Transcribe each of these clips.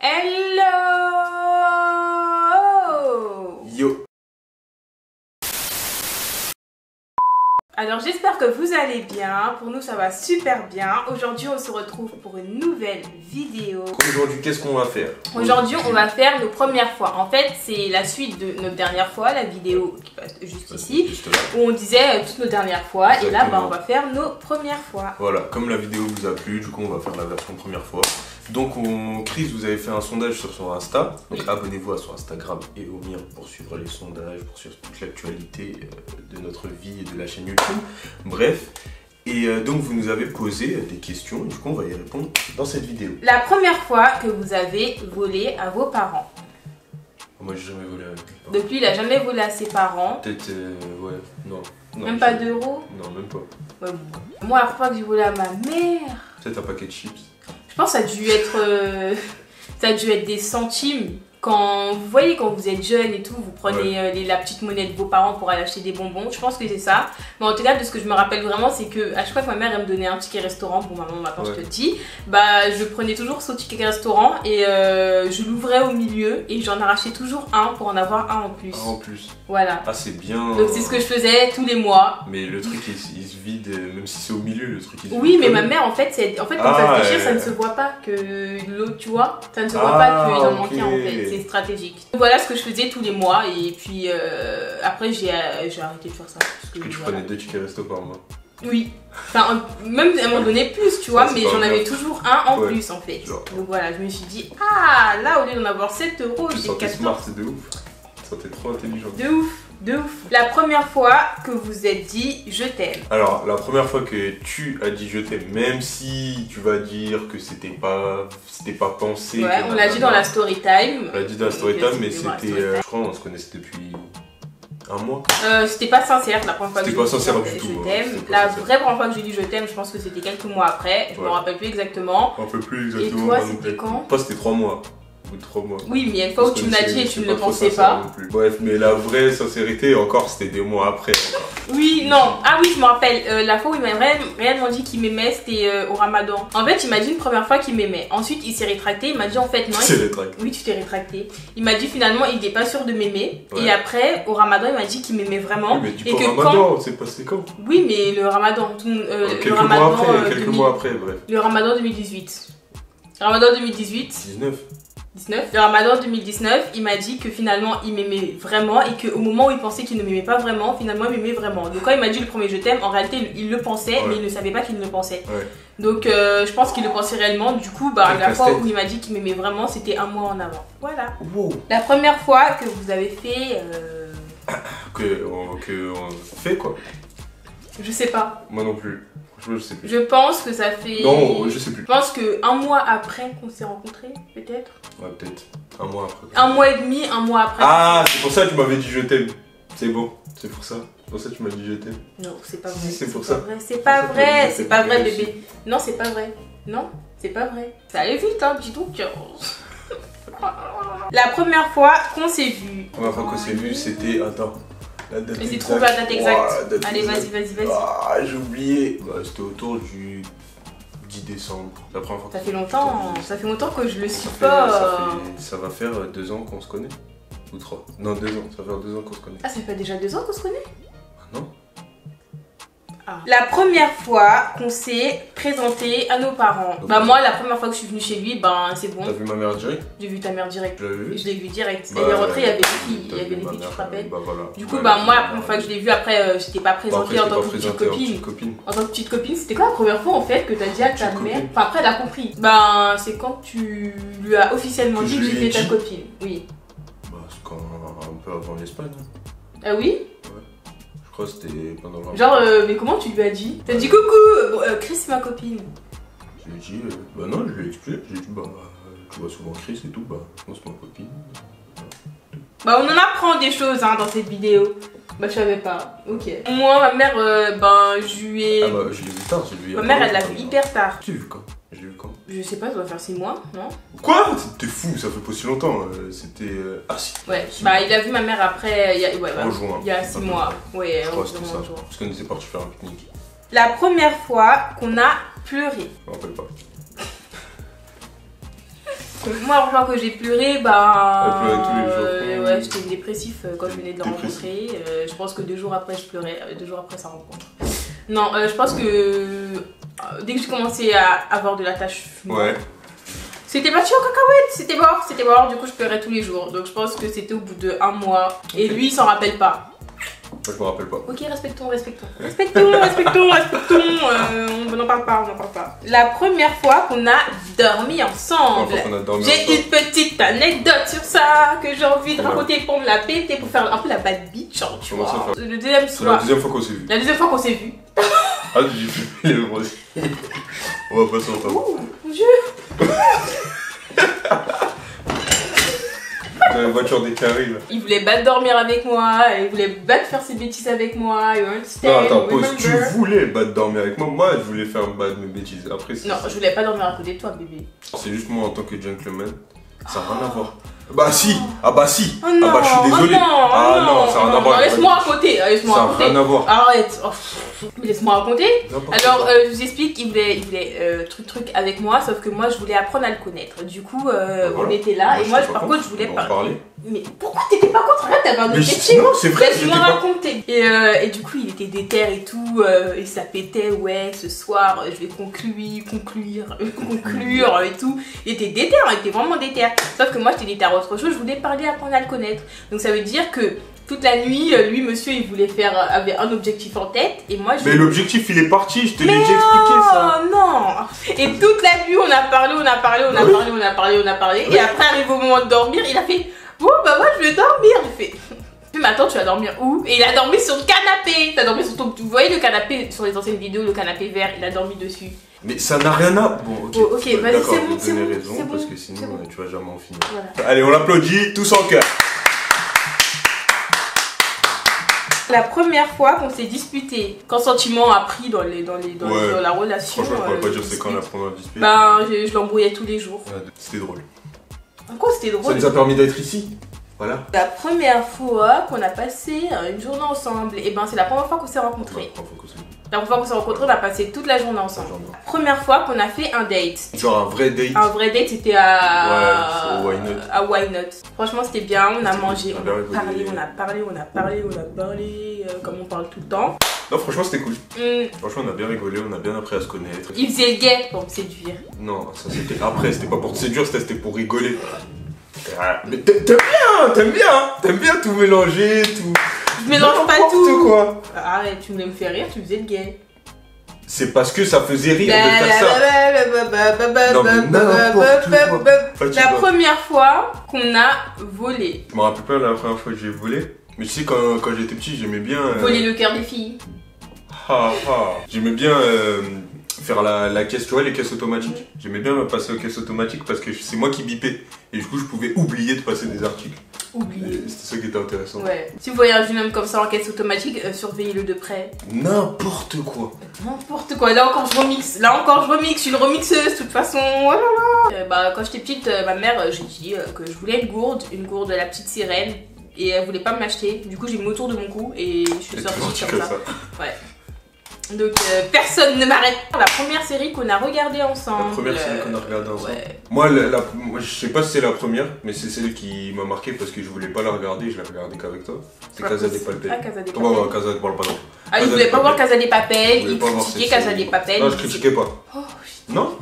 Hello! Yo! Alors j'espère que vous allez bien, pour nous ça va super bien. Aujourd'hui on se retrouve pour une nouvelle vidéo. Aujourd'hui qu'est-ce qu'on va faire? Aujourd'hui on va faire nos premières fois. En fait c'est la suite de notre dernière fois, la vidéo qui passe juste ici, où on disait toutes nos dernières fois. Exactement. Et là bah, on va faire nos premières fois. Voilà, comme la vidéo vous a plu, du coup on va faire la version première fois. Donc Chris vous avez fait un sondage sur son Insta, donc abonnez-vous à son Instagram et au mien pour suivre les sondages, pour suivre toute l'actualité de notre vie et de la chaîne YouTube. Bref, et donc vous nous avez posé des questions, du coup on va y répondre dans cette vidéo. La première fois que vous avez volé à vos parents? Moi j'ai jamais volé à mes parents. Donc lui il a jamais volé à ses parents? Peut-être, ouais, non. Même pas d'euros? Non, même pas. Ouais, bon. Moi la première fois que j'ai volé à ma mère... Peut-être un paquet de chips. Je pense que ça a dû être des centimes. Quand vous voyez, quand vous êtes jeune et tout, vous prenez la petite monnaie de vos parents pour aller acheter des bonbons. Je pense que c'est ça. Mais en tout cas, de ce que je me rappelle vraiment, c'est que à chaque fois que ma mère elle me donnait un ticket restaurant, bon maman maintenant je te le dis, bah je prenais toujours ce ticket restaurant et je l'ouvrais au milieu et j'en arrachais toujours un pour en avoir un en plus. Un en plus. Voilà. Ah c'est bien. Donc c'est ce que je faisais tous les mois. Mais le truc il se vide, même si c'est au milieu, le truc il se vide. Oui, mais ma mère en fait, quand ça se déchire, ça ne se voit pas que l'eau, tu vois, ça ne se voit pas qu'il en manquait en fait. C'est stratégique. Donc, voilà ce que je faisais tous les mois et puis après j'ai arrêté de faire ça. Parce que tu prenais 2 tickets resto par mois. Oui, enfin même à un moment donné plus, tu vois, mais j'en avais toujours un en plus en fait. Genre. Donc voilà, je me suis dit, ah là au lieu d'en avoir 7 euros, j'ai 14. Smart, c'est de ouf. Tu sentais trop intelligent. De ouf. De ouf. La première fois que vous êtes dit je t'aime. Alors la première fois que tu as dit je t'aime, même si tu vas dire que c'était pas pensé. Ouais, on l'a dit dans la story time. On l'a dit dans la story time, mais c'était, je crois on se connaissait depuis un mois. C'était pas sincère la première fois que j'ai dit je t'aime. La vraie première fois que j'ai dit je t'aime, je pense que c'était quelques mois après. Je me rappelle plus exactement. Un peu plus exactement. Et toi c'était quand? Toi c'était 3 mois. Ou 3 mois. Oui, mais il y a une fois où tu me l'as dit et tu ne le pensais pas. Bref, mais la vraie sincérité, encore, c'était des mois après. Encore. Oui, non. Ah oui, je me rappelle. La fois où il m'a réellement dit qu'il m'aimait, c'était au Ramadan. En fait, il m'a dit une première fois qu'il m'aimait. Ensuite, il s'est rétracté. Il m'a dit en fait non. Tu t'es rétracté? Oui, tu t'es rétracté. Il m'a dit finalement, il n'est pas sûr de m'aimer. Ouais. Et après, au Ramadan, il m'a dit qu'il m'aimait vraiment. Oui, mais dis pas Ramadan, c'est passé quand? Oui, mais le Ramadan. Quelques mois après, bref. Le Ramadan 2018. Ramadan 2018. 19. Le Ramadan 2019, il m'a dit que finalement il m'aimait vraiment et qu'au moment où il pensait qu'il ne m'aimait pas vraiment, finalement il m'aimait vraiment. Donc quand il m'a dit le premier je t'aime, en réalité il le pensait, mais il ne savait pas qu'il le pensait. Donc je pense qu'il le pensait réellement. Du coup, bah, la fois où il m'a dit qu'il m'aimait vraiment, c'était un mois en avant. Voilà. Wow. La première fois que vous avez fait... on fait quoi? Je sais pas. Moi non plus. Je sais plus. Je pense que ça fait... Non, je sais plus. Je pense que un mois après qu'on s'est rencontrés, peut-être. Ouais, peut-être. Un mois après. Un mois et demi, un mois après. Ah, c'est pour ça que tu m'avais dit je t'aime. C'est bon, c'est pour ça. C'est pour ça que tu m'as dit je t'aime. Non, c'est pas vrai. Si, c'est pour ça. C'est pas vrai, c'est pas vrai, bébé. Non, c'est pas vrai. Non, c'est pas vrai. Ça allait vite, hein, dis donc. La première fois qu'on s'est vu. La première fois qu'on s'est vu, c'était... Attends. Mais c'est trop la date exacte. Allez, vas-y. Ah, j'ai oublié. Bah, c'était autour du 10 décembre. La première fois. Ça fait longtemps. Ça fait longtemps que je le suis pas. Ça va faire 2 ans qu'on se connaît. Ou 3. Non, 2 ans. Ça va faire 2 ans qu'on se connaît. Ah, ça fait déjà 2 ans qu'on se connaît? Ah non. Ah. La première fois qu'on s'est présenté à nos parents. Bah moi la première fois que je suis venue chez lui, ben c'est bon. T'as vu ma mère direct? J'ai vu ta mère direct. Je l'ai vu direct. Elle est rentrée, il y avait des filles, tu te rappelles? Bah voilà. Du coup bah moi la première fois que je l'ai vue, après j'étais pas présentée en tant que petite copine. En tant que petite copine, c'était quoi la première fois en fait que t'as dit à ta mère? Enfin après elle a compris. Ben c'est quand tu lui as officiellement dit que j'étais ta copine. Oui. Bah c'est quand un peu avant l'Espagne. Ah oui? Je crois que c'était pendant le... Genre, mais comment tu lui as dit? T'as dit coucou, Chris c'est ma copine. Je lui ai dit, bah non, je lui ai expliqué. J'ai dit, bah tu vois souvent Chris et tout, bah moi c'est ma copine. Bah on en apprend des choses hein, dans cette vidéo. Bah je savais pas, ok. Moi ma mère, ben je lui ai... Ah bah je l'ai vu tard, j'ai vu... Ma mère elle l'a vu hyper tard. Tu l'as vu quand? Je l'ai vu quand? Je sais pas, ça doit faire 6 mois, non? Quoi? T'es fou, ça fait pas si longtemps. C'était... Ah si. Ouais, bah il a vu ma mère après, en juin. Il y a 6 mois. Ouais, je crois que c'était ça. Parce qu'on était parti faire un pique-nique. La première fois qu'on a pleuré. Je me rappelle pas. Moi, la fois que j'ai pleuré, bah. Elle pleurait tous les jours. Ouais, j'étais dépressif quand je venais de le rencontrer. Je pense que 2 jours après, je pleurais. 2 jours après sa rencontre. Non, je pense que dès que j'ai commencé à avoir de l'attachement. Ouais. C'était parti en cacahuète, c'était mort, du coup je pleurais tous les jours. Donc je pense que c'était au bout de 1 mois. Et lui il s'en rappelle pas. Moi je me rappelle pas. Ok, respectons. On n'en parle pas. La première fois qu'on a dormi ensemble. J'ai une petite anecdote sur ça que j'ai envie de raconter pour me la péter, pour faire un peu la bad bitch. Genre, tu vois. Le deuxième soir. C'est la deuxième fois qu'on s'est vu. La deuxième fois qu'on s'est vu. Ah, j'ai fait les aussi. On va passer en temps. Oh mon dieu. Dans la voiture des carrés là. Il voulait pas dormir avec moi, il voulait pas faire ses bêtises avec moi. Non, attends, pause. Tu voulais pas dormir avec moi, moi je voulais faire mes bêtises. Après, non, je voulais pas dormir à côté de toi, bébé. C'est juste moi en tant que gentleman, ça n'a rien à voir. Bah si, ah bah si, oh non, ah bah je suis désolé. Non, ça n'a rien à voir. Laisse-moi raconter, Ça n'a rien à voir. Arrête. Laisse-moi raconter. Alors, je vous explique, il voulait truc avec moi, sauf que moi je voulais apprendre à le connaître. Du coup, voilà. On était là, et moi par contre je voulais pas. Parler. Mais pourquoi t'étais pas contre? Arrête d'avoir de objectifs. Non, c'est vrai. Laisse-moi raconter. Et du coup, il était déter et tout, et ça pétait, ouais, ce soir je vais conclure et tout. Il était déter, il était vraiment déter. Sauf que moi j'étais déter à autre chose, je voulais parler, apprendre à le connaître. Donc ça veut dire que toute la nuit, lui, monsieur, il voulait avait un objectif en tête et moi je... Mais l'objectif il est parti, je te l'ai déjà expliqué ça. Non. Et toute la nuit on a parlé. Et après arrivé au moment de dormir, il a fait bon bah moi je vais dormir. J'ai fait mais attends, tu vas dormir où? Et il a dormi sur le canapé. T'as dormi sur ton... Vous voyez le canapé sur les anciennes vidéos, le canapé vert, il a dormi dessus. Mais ça n'a rien à... Bon, ok, ok, vas-y, c'est bon, raison, parce que sinon tu vas jamais en finir. Voilà. Allez, on l'applaudit, tous en cœur. La première fois qu'on s'est disputé, quand sentiment a pris dans la relation. Franchement, je pourrais pas dire c'est quand la première dispute. Ben, je l'embrouillais tous les jours. Ouais, c'était drôle. En quoi c'était drôle? Ça nous a permis d'être ici. Voilà. La première fois qu'on a passé une journée ensemble, et ben c'est la première fois qu'on s'est rencontrés. La première fois qu'on s'est rencontrés, on a passé toute la journée ensemble. La première fois qu'on a fait un date. Genre un vrai date. Un vrai date, c'était à Why Not. Franchement, c'était bien, on a mangé, on a parlé, comme on parle tout le temps. Non, franchement, c'était cool. Franchement, on a bien rigolé, on a bien appris à se connaître. Il faisait le gay pour me séduire. Non, ça c'était après, c'était pas pour te séduire, c'était pour rigoler. Mais t'aimes bien tout mélanger, tout. Je mélange pas tout. Quoi. Arrête, tu voulais me faire rire, tu faisais le gay. C'est parce que ça faisait rire de faire ça. Non, mais n'importe quoi. La première fois qu'on a volé. Je me rappelle pas la première fois que j'ai volé. Mais tu sais, quand j'étais petit, j'aimais bien... Voler le cœur des filles. J'aimais bien faire la caisse, tu vois, les caisses automatiques. J'aimais bien me passer aux caisses automatiques parce que c'est moi qui bipais. Et du coup, je pouvais oublier de passer des articles. Oublier. C'était ça qui était intéressant. Ouais. Si vous voyez un jeune homme comme ça en caisse automatique, surveillez-le de près. N'importe quoi. N'importe quoi. Là encore, je remix. Je suis une remixeuse, de toute façon. Oh là là. Quand j'étais petite, ma mère, j'ai dit que je voulais une gourde de la petite sirène. Et elle voulait pas me l'acheter. Du coup, j'ai mis autour de mon cou et je suis sortie comme ça. Ouais. Donc personne ne m'arrête. La première série qu'on a regardée ensemble. La première série qu'on a regardée ensemble. Ouais. Moi, je sais pas si c'est la première, mais c'est celle qui m'a marqué parce que je voulais pas la regarder, je l'ai regardée qu'avec toi. C'est Casa de Papel. Ah, Casa de Papel. Oh, Casa de Papel, pardon. Ah, il voulait pas voir Casa de Papel, il critiquait Casa de Papel. Non, je critiquais pas. Oh, non,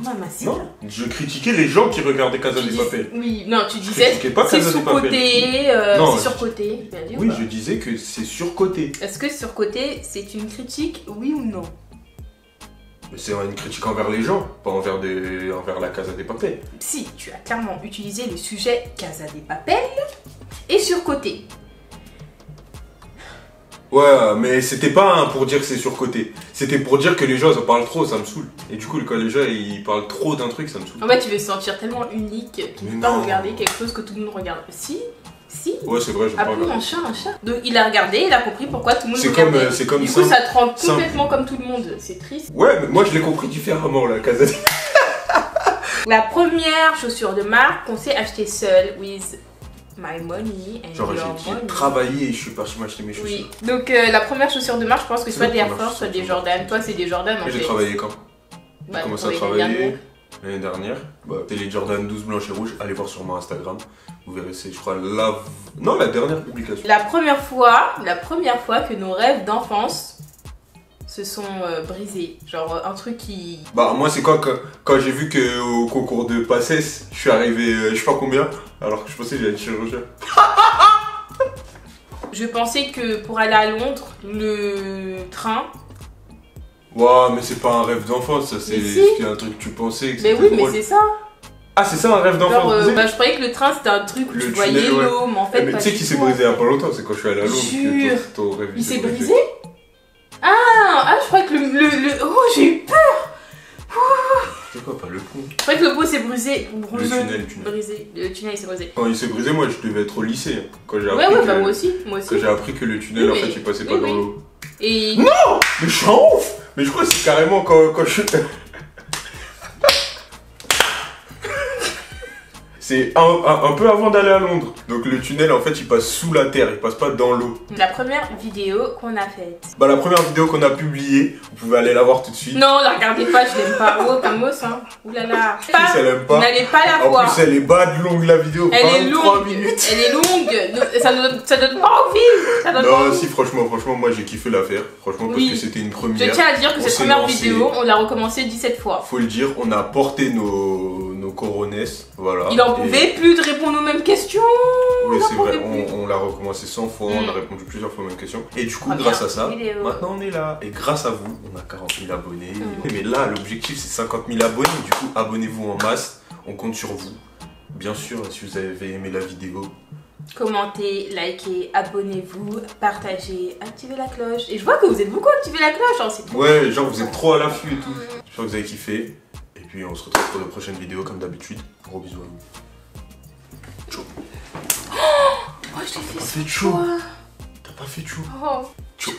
je critiquais les gens qui regardaient Casa de Papel. Oui, non, tu disais c'est sous-côté, c'est surcoté. Oui, je disais que c'est surcoté. Est-ce que surcoté, c'est une critique, oui ou non? C'est une critique envers les gens, pas envers la Casa de Papel. Si, tu as clairement utilisé le sujet Casa de Papel et surcoté. Ouais, mais c'était pas pour dire que c'est surcoté. C'était pour dire que les gens en parlent trop, ça me saoule. Et du coup, quand les gens ils parlent trop d'un truc, ça me saoule. En fait, tu veux se sentir tellement unique qu'il ne peut pas regarder quelque chose que tout le monde regarde. Si. Ouais, c'est vrai, je pas regarder. Un chat. Donc il a regardé, il a compris pourquoi tout le monde regardait. C'est comme du coup, ça te rend complètement comme tout le monde. C'est triste. Ouais, mais moi je l'ai compris différemment, la Casa de... La première chaussure de marque qu'on s'est acheté seul, with my money and genre j'ai travaillé et je suis parti m'acheter mes chaussures. Oui. Donc la première chaussure de marque, je pense que soit des Air Force, soit des Jordan. Toi c'est des Jordan en fait. J'ai travaillé quand? J'ai commencé à travailler l'année dernière. Bah, c'est les Jordan 12 blanches et rouges. Allez voir sur mon Instagram. Vous verrez, c'est, je crois, la dernière publication. La première fois que nos rêves d'enfance se sont brisés. Genre un truc qui... Bah moi c'est quand j'ai vu qu'au concours de Passes, je suis arrivé je sais pas combien, alors que je pensais que j'allais être chirurgien. Je pensais que pour aller à Londres, le train... Ouah, mais c'est pas un rêve d'enfant, ça c'est un truc que tu pensais que mais oui, drôle. mais c'est ça. Ah c'est ça un rêve d'enfant. Bah, je croyais que le train c'était un truc où tu voyais l'eau, mais en fait mais tu sais qu'il s'est brisé il y a pas longtemps, c'est quand je suis allé à Londres que ton rêve il s'est brisé. Ah, je croyais que Oh, j'ai eu peur. C'est quoi, pas le pont? Je croyais que le pont s'est brisé. Le tunnel. Brisé. Le tunnel s'est brisé. Quand il s'est brisé, moi je devais être au lycée. Quand j'ai appris bah moi aussi. Quand j'ai appris que le tunnel en fait il passait pas dans l'eau. Et... Non. Mais je suis en ouf. Mais je crois que c'est carrément quand je suis... C'est un peu avant d'aller à Londres. Donc le tunnel en fait il passe sous la terre, il passe pas dans l'eau. La première vidéo qu'on a faite. Bah la première vidéo qu'on a publiée, vous pouvez aller la voir tout de suite. Non, la regardez pas, je l'aime pas. Oh, comme mousse hein. Oulala. Elle aime pas. Vous n'allez pas la voir. En plus elle est bad longue la vidéo, elle 23 est longue. minutes. Elle est longue. Ça donne pas envie. Non si franchement moi j'ai kiffé la faire. Franchement parce que c'était une première. Je tiens à dire que cette première vidéo, on l'a recommencé 17 fois. Faut le dire, on a porté nos coronesses, voilà. Il en pouvait plus de répondre aux mêmes questions. Oui c'est vrai, on l'a recommencé 100 fois, on a répondu plusieurs fois aux mêmes questions. Et du coup grâce à ça, maintenant on est là. Et grâce à vous, on a 40 000 abonnés. Mais là l'objectif c'est 50 000 abonnés, du coup abonnez-vous en masse, on compte sur vous. Bien sûr si vous avez aimé la vidéo, commentez, likez, abonnez-vous, partagez, activez la cloche. Et je vois que vous êtes beaucoup activé la cloche, hein, c'est trop ouais, genre vous êtes trop à l'affût et tout. J'espère que vous avez kiffé. Et puis on se retrouve pour de prochaines vidéos comme d'habitude. Gros bisous à vous. Ciao. Oh, je t'ai fait chaud. T'as pas fait chaud. Oh. Ciao.